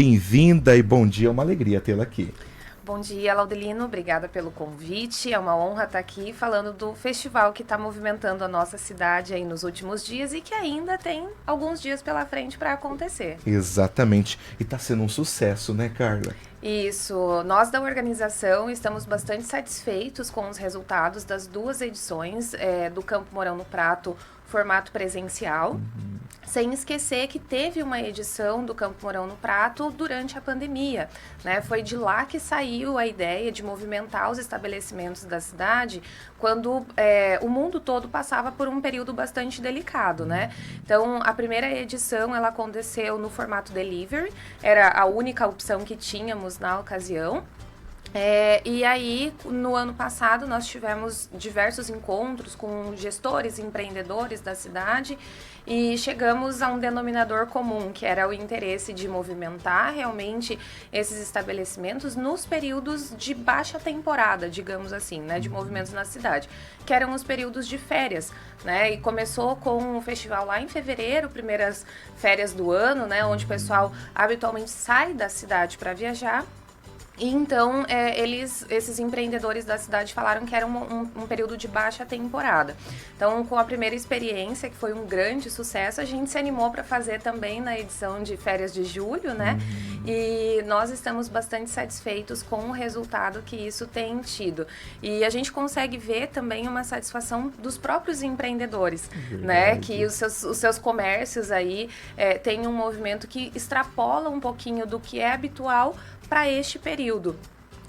Bem-vinda e bom dia, é uma alegria tê-la aqui. Bom dia, Laudelino. Obrigada pelo convite. É uma honra estar aqui falando do festival que está movimentando a nossa cidade aí nos últimos dias e que ainda tem alguns dias pela frente para acontecer. Exatamente. E tá sendo um sucesso, né, Carla? Isso, nós da organização estamos bastante satisfeitos com os resultados das duas edições do Campo Mourão no Prato, formato presencial. Sem esquecer que teve uma edição do Campo Mourão no Prato durante a pandemia, né? Foi de lá que saiu a ideia de movimentar os estabelecimentos da cidade quando o mundo todo passava por um período bastante delicado, né? Então, a primeira edição, ela aconteceu no formato delivery, era a única opção que tínhamos na ocasião. E aí, no ano passado, nós tivemos diversos encontros com gestores e empreendedores da cidade e chegamos a um denominador comum, que era o interesse de movimentar realmente esses estabelecimentos nos períodos de baixa temporada, digamos assim, né, de movimentos na cidade, que eram os períodos de férias, né, e começou com o festival lá em fevereiro, primeiras férias do ano, né, onde o pessoal habitualmente sai da cidade para viajar. E então, esses empreendedores da cidade falaram que era um período de baixa temporada. Então, com a primeira experiência, que foi um grande sucesso, a gente se animou para fazer também na edição de férias de julho, né? E nós estamos bastante satisfeitos com o resultado que isso tem tido. E a gente consegue ver também uma satisfação dos próprios empreendedores, né? Que os seus comércios aí têm um movimento que extrapola um pouquinho do que é habitual para este período.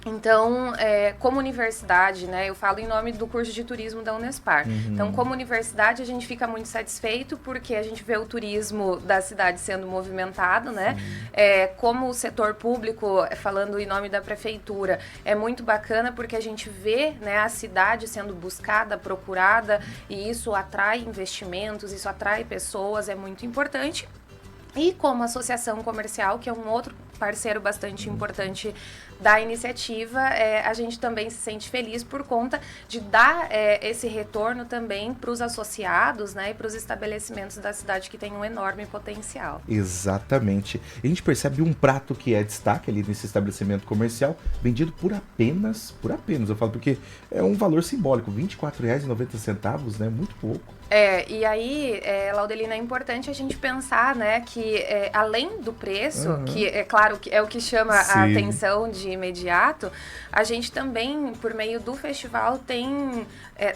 Então, como universidade, né, eu falo em nome do curso de turismo da Unespar. Então, como universidade, a gente fica muito satisfeito porque a gente vê o turismo da cidade sendo movimentado, né? Como o setor público, falando em nome da prefeitura, é muito bacana porque a gente vê, né, a cidade sendo buscada, procurada, e isso atrai investimentos, isso atrai pessoas, é muito importante. E como associação comercial, que é um outro parceiro bastante importante da iniciativa, a gente também se sente feliz por conta de dar esse retorno também para os associados, né, e para os estabelecimentos da cidade que tem um enorme potencial. Exatamente. E a gente percebe um prato que é destaque ali nesse estabelecimento comercial, vendido por apenas, eu falo porque é um valor simbólico, R$ 24,90, né? Muito pouco. E aí, Laudelina, é importante a gente pensar, né, que além do preço, que é claro que é o que chama a atenção de imediato, a gente também, por meio do festival, tem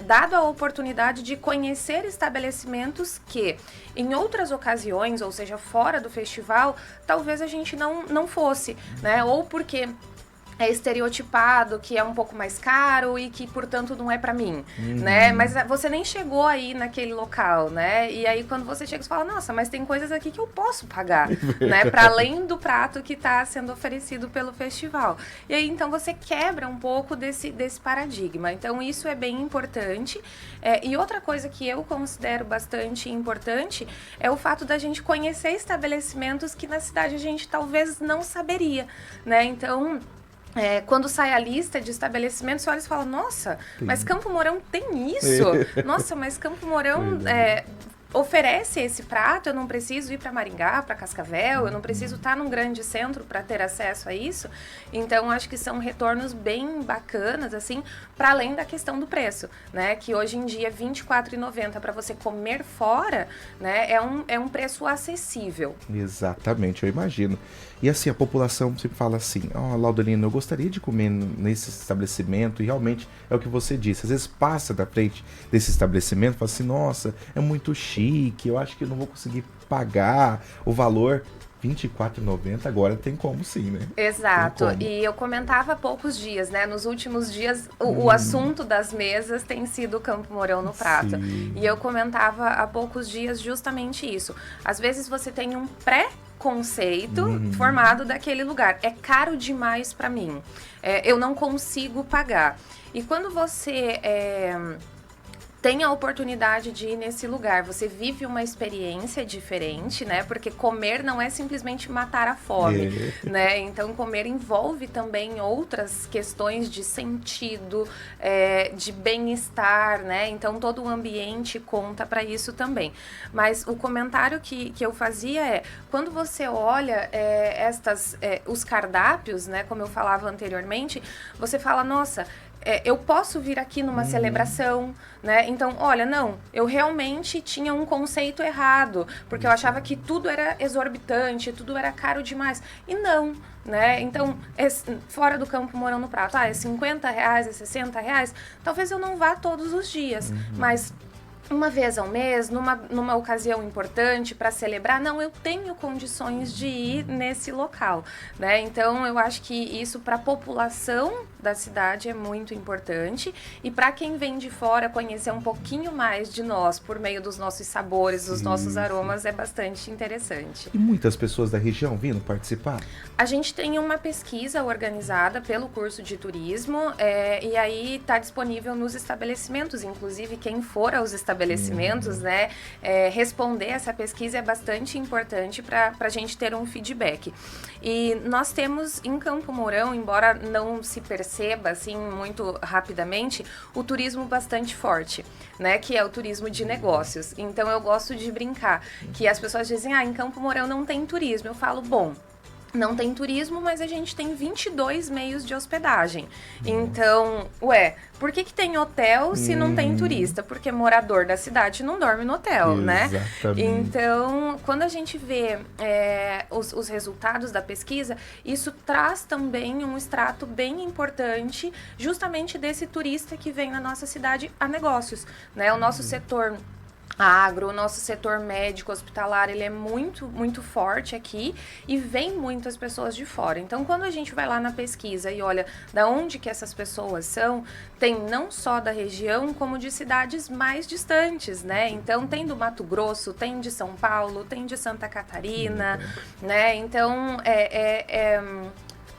dado a oportunidade de conhecer estabelecimentos que, em outras ocasiões, ou seja, fora do festival, talvez a gente não fosse, né, ou porque é estereotipado, que é um pouco mais caro e que, portanto, não é pra mim, né? Mas você nem chegou aí naquele local, né? E aí, quando você chega, você fala, nossa, mas tem coisas aqui que eu posso pagar, né? Pra além do prato que tá sendo oferecido pelo festival. E aí, então, você quebra um pouco desse paradigma. Então, isso é bem importante. E outra coisa que eu considero bastante importante é o fato da gente conhecer estabelecimentos que na cidade a gente talvez não saberia, né? Então, quando sai a lista de estabelecimentos, você olha e fala, nossa, mas Campo Mourão tem isso? Nossa, mas Campo Mourão oferece esse prato, eu não preciso ir para Maringá, para Cascavel, eu não preciso estar num grande centro para ter acesso a isso. Então, acho que são retornos bem bacanas, assim, para além da questão do preço, né? Que hoje em dia, R$ 24,90 para você comer fora, né? É um preço acessível. Exatamente, eu imagino. E assim, a população sempre fala assim, Laudelino, eu gostaria de comer nesse estabelecimento, e realmente é o que você disse. Às vezes passa da frente desse estabelecimento e fala assim, nossa, é muito chique, eu acho que eu não vou conseguir pagar o valor. R$ 24,90 agora tem como sim, né? Exato, e eu comentava há poucos dias, né? Nos últimos dias, o assunto das mesas tem sido o Campo Mourão no Prato. E eu comentava há poucos dias justamente isso. Às vezes você tem um pré-conceito formado daquele lugar. É caro demais para mim. Eu não consigo pagar. E quando você tem a oportunidade de ir nesse lugar. Você vive uma experiência diferente, né? Porque comer não é simplesmente matar a fome, né? Então, comer envolve também outras questões de sentido, de bem-estar, né? Então, todo o ambiente conta para isso também. Mas o comentário que eu fazia é, quando você olha os cardápios, né? Como eu falava anteriormente, você fala, nossa... eu posso vir aqui numa celebração, né? Então, olha, não, eu realmente tinha um conceito errado, porque eu achava que tudo era exorbitante, tudo era caro demais. E não, né? Então, fora do Campo Mourão no Prato, é R$50, é R$60, talvez eu não vá todos os dias, mas... uma vez ao mês, numa ocasião importante para celebrar, não, eu tenho condições de ir nesse local, né? Então, eu acho que isso para a população da cidade é muito importante e para quem vem de fora conhecer um pouquinho mais de nós por meio dos nossos sabores, dos nossos aromas, é bastante interessante. E muitas pessoas da região vindo participar? A gente tem uma pesquisa organizada pelo curso de turismo e aí está disponível nos estabelecimentos, inclusive quem for aos estabelecimentos, né, responder essa pesquisa é bastante importante para a gente ter um feedback. E nós temos em Campo Mourão, embora não se perceba assim muito rapidamente, o turismo bastante forte, né, que é o turismo de negócios. Então eu gosto de brincar que as pessoas dizem, em Campo Mourão não tem turismo. Eu falo, bom, não tem turismo, mas a gente tem 22 meios de hospedagem. Então, por que tem hotel se não tem turista? Porque morador da cidade não dorme no hotel, né? Então, quando a gente vê os resultados da pesquisa, isso traz também um extrato bem importante justamente desse turista que vem na nossa cidade a negócios, né? O nosso setor agro, o nosso setor médico hospitalar, ele é muito, muito forte aqui e vem muitas pessoas de fora. Então, quando a gente vai lá na pesquisa e olha da onde que essas pessoas são, tem não só da região, como de cidades mais distantes, né? Então, tem do Mato Grosso, tem de São Paulo, tem de Santa Catarina, né? Então,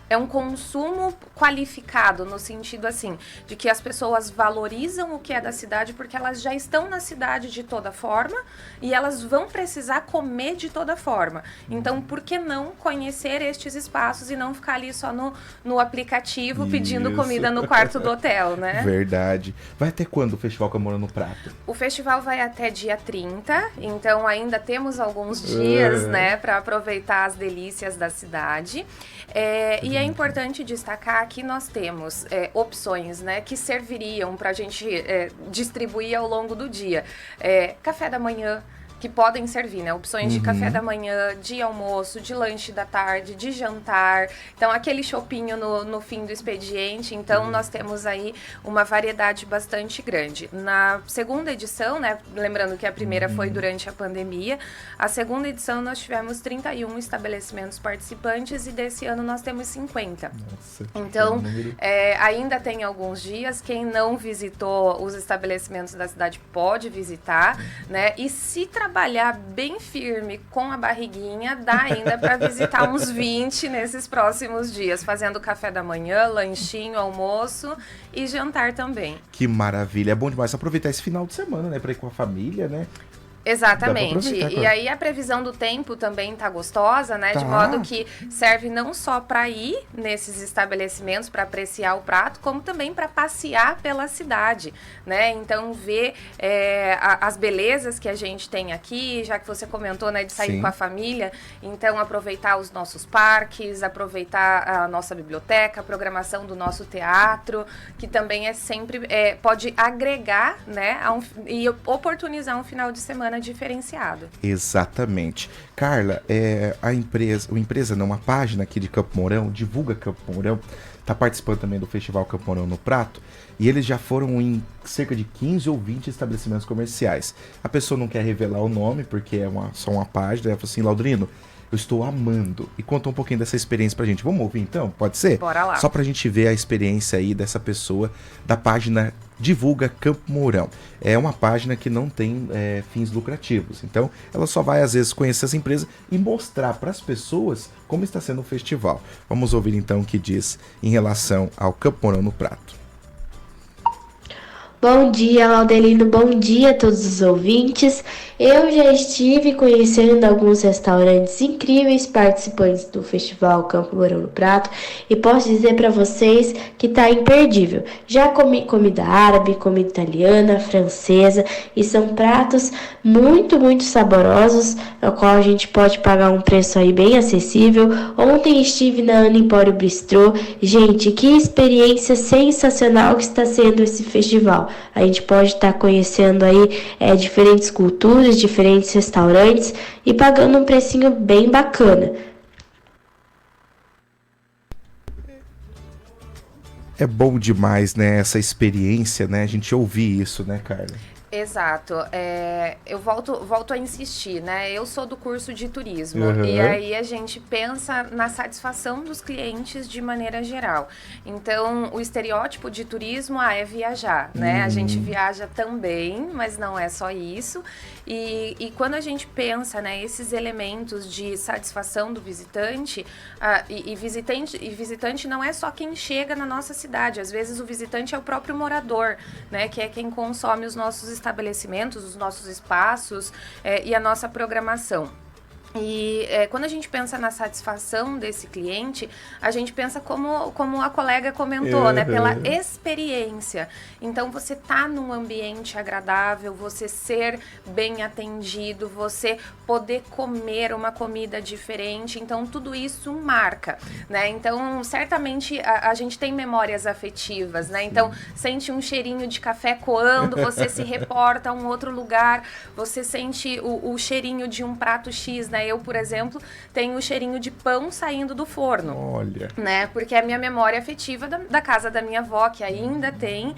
é um consumo qualificado, no sentido assim, de que as pessoas valorizam o que é da cidade porque elas já estão na cidade de toda forma e elas vão precisar comer de toda forma. Então, por que não conhecer estes espaços e não ficar ali só no aplicativo pedindo comida no quarto do hotel, né? Verdade. Vai até quando o Festival Campo Mourão no Prato? O festival vai até dia 30, então ainda temos alguns dias, né, para aproveitar as delícias da cidade. E é importante destacar que nós temos opções, né, que serviriam para a gente distribuir ao longo do dia. Café da manhã, que podem servir, né? Opções de café da manhã, de almoço, de lanche da tarde, de jantar. Então, aquele chopinho no fim do expediente. Então, nós temos aí uma variedade bastante grande. Na segunda edição, né? Lembrando que a primeira foi durante a pandemia. A segunda edição, nós tivemos 31 estabelecimentos participantes e desse ano nós temos 50. Nossa, então, ainda tem alguns dias. Quem não visitou os estabelecimentos da cidade pode visitar, né? E se trabalhar bem firme com a barriguinha, dá ainda para visitar uns 20 nesses próximos dias, fazendo café da manhã, lanchinho, almoço e jantar também. Que maravilha, é bom demais aproveitar esse final de semana, né, para ir com a família, né? Exatamente. E aí a previsão do tempo também tá gostosa, né? De modo que serve não só para ir nesses estabelecimentos para apreciar o prato, como também para passear pela cidade, né? Então ver as belezas que a gente tem aqui, já que você comentou, né, de sair com a família. Então aproveitar os nossos parques, aproveitar a nossa biblioteca, a programação do nosso teatro, que também sempre pode agregar, né, e oportunizar um final de semana diferenciado. Exatamente. Carla, uma página aqui de Campo Mourão, divulga Campo Mourão, está participando também do Festival Campo Mourão no Prato, e eles já foram em cerca de 15 ou 20 estabelecimentos comerciais. A pessoa não quer revelar o nome, porque é só uma página, ela falou assim, Laudrino, eu estou amando. E conta um pouquinho dessa experiência pra gente. Vamos ouvir então? Pode ser? Bora lá. Só pra gente ver a experiência aí dessa pessoa, da página Divulga Campo Mourão. É uma página que não tem fins lucrativos. Então, ela só vai, às vezes, conhecer essa empresa e mostrar para as pessoas como está sendo o festival. Vamos ouvir então o que diz em relação ao Campo Mourão no Prato. Bom dia, Laudelino. Bom dia a todos os ouvintes. Eu já estive conhecendo alguns restaurantes incríveis participantes do Festival Campo Mourão no Prato e posso dizer para vocês que tá imperdível. Já comi comida árabe, comida italiana, francesa e são pratos muito saborosos, ao qual a gente pode pagar um preço aí bem acessível. Ontem estive na Ana Empório Bistrô. Gente, que experiência sensacional que está sendo esse festival. A gente pode estar conhecendo aí diferentes culturas, diferentes restaurantes e pagando um precinho bem bacana. É bom demais, né, essa experiência, né, a gente ouvir isso, né, Carla? Exato. Eu volto a insistir, né? Eu sou do curso de turismo e Uhum. aí a gente pensa na satisfação dos clientes de maneira geral. Então, o estereótipo de turismo é viajar, né? A gente viaja também, mas não é só isso. E quando a gente pensa, né, esses elementos de satisfação do visitante, visitante não é só quem chega na nossa cidade. Às vezes o visitante é o próprio morador, né? Que é quem consome os nossos estabelecimentos, os nossos espaços e a nossa programação. E quando a gente pensa na satisfação desse cliente, a gente pensa como a colega comentou, né? Pela experiência. Então, você tá num ambiente agradável, você ser bem atendido, você poder comer uma comida diferente. Então, tudo isso marca, né? Então, certamente, a gente tem memórias afetivas, né? Então, sente um cheirinho de café coando, você se reporta a um outro lugar, você sente o cheirinho de um prato X, né? Eu, por exemplo, tenho o cheirinho de pão saindo do forno. Olha. Né? Porque é a minha memória afetiva da casa da minha avó, que ainda tem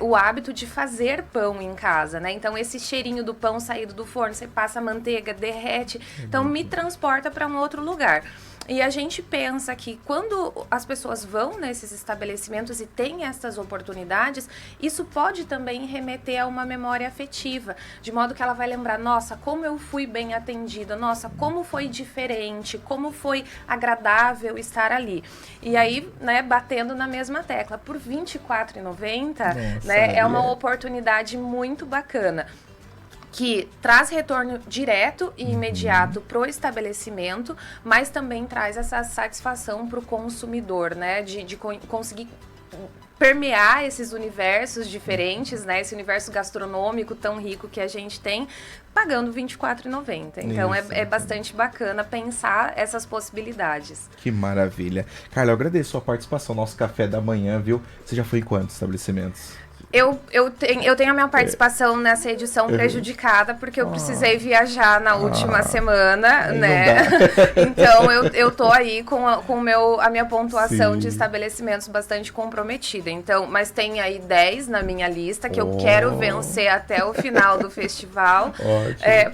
o hábito de fazer pão em casa, né? Então, esse cheirinho do pão saído do forno, você passa a manteiga, derrete. Então, me transporta para um outro lugar. E a gente pensa que quando as pessoas vão nesses estabelecimentos e têm essas oportunidades, isso pode também remeter a uma memória afetiva, de modo que ela vai lembrar, nossa, como eu fui bem atendida, nossa, como foi diferente, como foi agradável estar ali. E aí, né, batendo na mesma tecla, por R$ 24,90, né, é uma oportunidade muito bacana, que traz retorno direto e imediato para o estabelecimento, mas também traz essa satisfação para o consumidor, né? De conseguir permear esses universos diferentes, né? Esse universo gastronômico tão rico que a gente tem, pagando R$ 24,90. Então, é bastante bacana pensar essas possibilidades. Que maravilha. Carla, eu agradeço a sua participação no nosso café da manhã, viu? Você já foi em quantos estabelecimentos? Eu tenho a minha participação nessa edição prejudicada, porque eu precisei viajar na última semana, né? Então, eu tô aí com a minha pontuação de estabelecimentos bastante comprometida. Então, mas tem aí 10 na minha lista que eu quero vencer até o final do festival,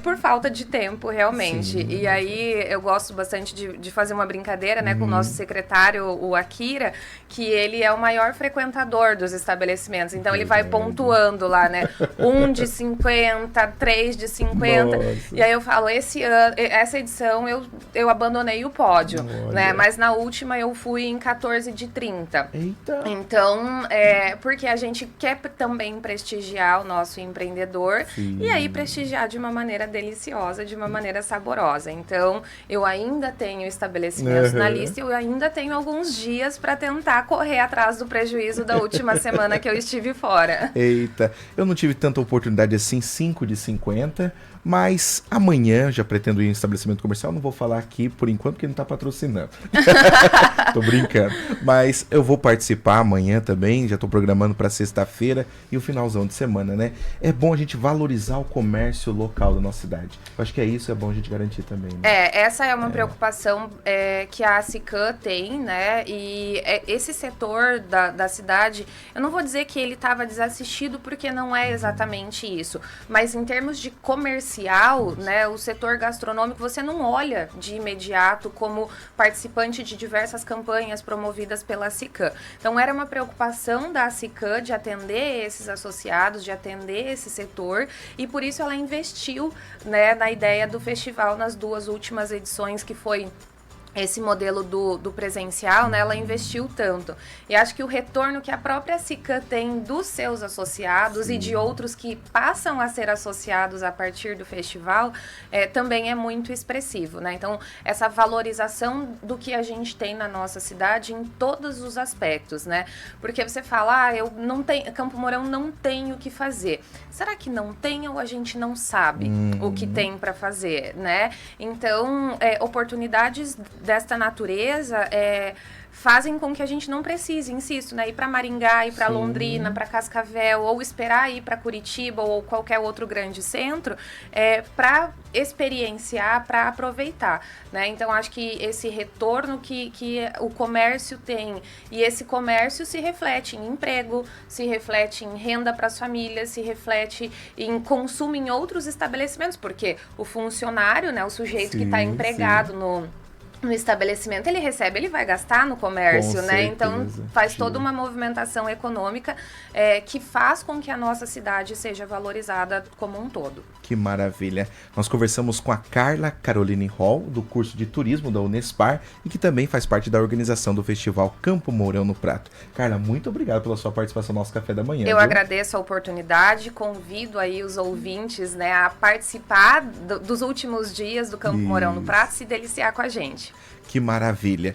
por falta de tempo, realmente. Sim. E aí, eu gosto bastante de fazer uma brincadeira, né, com o nosso secretário, o Akira, que ele é o maior frequentador dos estabelecimentos. Então, ele vai pontuando lá, né? 1 de 50, 3 de 50. Nossa. E aí eu falo, essa edição eu abandonei o pódio, né? Mas na última eu fui em 14 de 30. Eita! Então, porque a gente quer também prestigiar o nosso empreendedor. Sim. E aí prestigiar de uma maneira deliciosa, de uma maneira saborosa. Então, eu ainda tenho estabelecimentos na lista e eu ainda tenho alguns dias para tentar correr atrás do prejuízo da última semana que eu estive fora. Eita, eu não tive tanta oportunidade assim, 5 de 50, mas amanhã já pretendo ir em estabelecimento comercial, não vou falar aqui por enquanto porque não tá patrocinando. Tô brincando. Mas eu vou participar amanhã também, já tô programando para sexta-feira e o finalzão de semana, né? É bom a gente valorizar o comércio local da nossa cidade. Eu acho que isso é bom a gente garantir também, né? Essa é uma preocupação que a SICAM tem, né? E esse setor da cidade, eu não vou dizer que ele estava desassistido porque não é exatamente isso, mas em termos de comercial, né, o setor gastronômico, você não olha de imediato como participante de diversas campanhas promovidas pela SICAM. Então, era uma preocupação da SICAM de atender esses associados, de atender esse setor, e por isso ela investiu, né, na ideia do festival nas 2 últimas edições, que foi esse modelo do presencial, né, ela investiu tanto. E acho que o retorno que a própria SICAM tem dos seus associados e de outros que passam a ser associados a partir do festival também é muito expressivo, né? Então, essa valorização do que a gente tem na nossa cidade em todos os aspectos, né? Porque você fala, eu não tenho, Campo Mourão não tem o que fazer. Será que não tem ou a gente não sabe o que tem para fazer, né? Então, oportunidades desta natureza fazem com que a gente não precise, insisto, né, ir para Maringá, ir para Londrina, para Cascavel, ou esperar ir para Curitiba ou qualquer outro grande centro para experienciar, para aproveitar, né? Então, acho que esse retorno que o comércio tem, e esse comércio se reflete em emprego, se reflete em renda para as famílias, se reflete em consumo em outros estabelecimentos, porque o funcionário, né, o sujeito que está empregado no estabelecimento, ele recebe, ele vai gastar no comércio, né? Então, faz toda uma movimentação econômica que faz com que a nossa cidade seja valorizada como um todo. Que maravilha. Nós conversamos com a Carla Caroline Hall, do curso de turismo da Unespar, e que também faz parte da organização do Festival Campo Mourão no Prato. Carla, muito obrigado pela sua participação no nosso Café da Manhã. Eu agradeço a oportunidade, convido aí os ouvintes, né, a participar dos últimos dias do Campo Mourão no Prato, se deliciar com a gente. Que maravilha.